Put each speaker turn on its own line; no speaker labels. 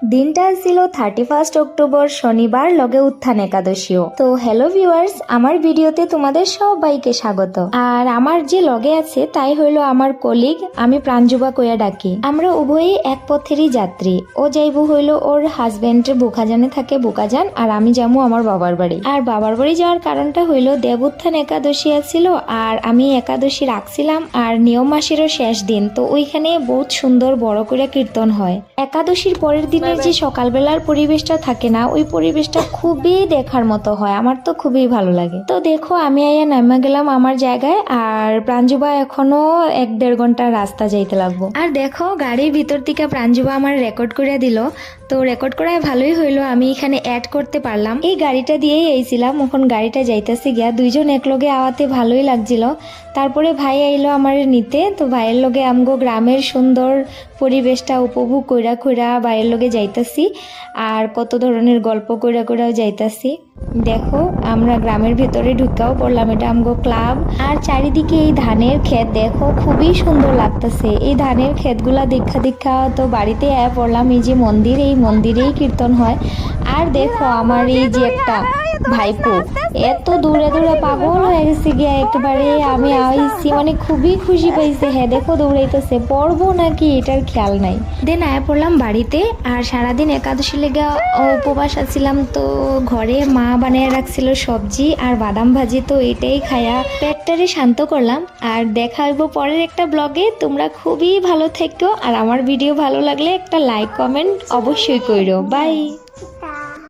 দিনটা ছিল 31 অক্টোবর শনিবার, লগে উত্থান একাদশীও। তো হ্যালো ভিউয়ার্স, আমার ভিডিওতে তোমাদের সবাইকে স্বাগত। আর আমার যে লগে আছে তাই হইলো আমার কলিগ, আমি প্রাঞ্জুবা কইয়া ডাকি। আমরা উভয়ই এক পথেরই যাত্রী। ও যাইবো হইলো ওর হাজবেন্ডের বুকাজানে থাকে বুকাজান, আর আমি যাবো আমার বাবার বাড়ি। আর বাবার বাড়ি যাওয়ার কারণটা হইলো দেব উত্থান একাদশী আছিল, আর আমি একাদশী রাখছিলাম আর নিয়ম মাসেরও শেষ দিন, তো ওইখানে বহুত সুন্দর বড় করে কীর্তন হয়। একাদশীর পরের দিনের যে সকালবেলার পরিবেশটা থাকে না, ওই পরিবেশটা খুবই দেখার মতো হয়, আমার তো খুবই ভালো লাগে। তো দেখো আমি আইয়া নামা গেলাম আমার জায়গায়, আর প্রাঞ্জুবা এখনো 1-1.5 ঘন্টার রাস্তা যাইতে লাগবো। আর দেখো গাড়ির ভিতর থেকে প্রাঞ্জুবা আমার রেকর্ড করে দিল, তো রেকর্ড করায় ভালোই হইলো, আমি এখানে অ্যাড করতে পারলাম। এই গাড়িটা দিয়েই আইছিলাম, এখন গাড়িটা যাইতেছি গিয়া, দুইজন একলগে আওয়াতে ভালোই লাগছিল। তারপরে ভাই আইলো আমার নিতে, তো ভাইয়ের লগে আমগো গ্রামের সুন্দর পরিবেশটা উপভোগ কইরা কইরা ভাইয়ের লগে যাইতাছি, আর কত ধরনের গল্প কইরা কইরাও যাইতাছি। দেখো আমরা গ্রামের ভেতরে ঢুকাও পড়লাম, এটা আমগো ক্লাব। আর চারিদিকে এই ধানের ক্ষেত দেখো, খুবই সুন্দর লাগতেছে। এই ধানের ক্ষেতগুলা দেখা দেখা তো বাড়িতে আয়া পড়লাম। এই যে মন্দির, এই মন্দিরেই কীর্তন হয়। আর দেখো আমার এই যে একটা ভাইপো এত দূরে দূরে পাগল হয়ে গেছে গিয়া একেবারে, আমি আইছি মানে খুবই খুশি পাইছে। হ্যাঁ দেখো দৌড়াইতেছে, পড়বো নাকি এটার খেয়াল নাই। দেন আয়া পড়লাম বাড়িতে, আর সারাদিন একাদশী লেগে উপবাস আছিলাম, তো ঘরে মা বানিয়ে রাখছিল সবজি আর বাদাম ভাজি, তো এটাই খায়া পেটটারে শান্ত করলাম। আর দেখা হইব পরের একটা ব্লগে। তোমরা খুবই ভালো থেকো, আর আমার ভিডিও ভালো লাগলে একটা লাইক কমেন্ট অবশ্যই কইরো। বাই।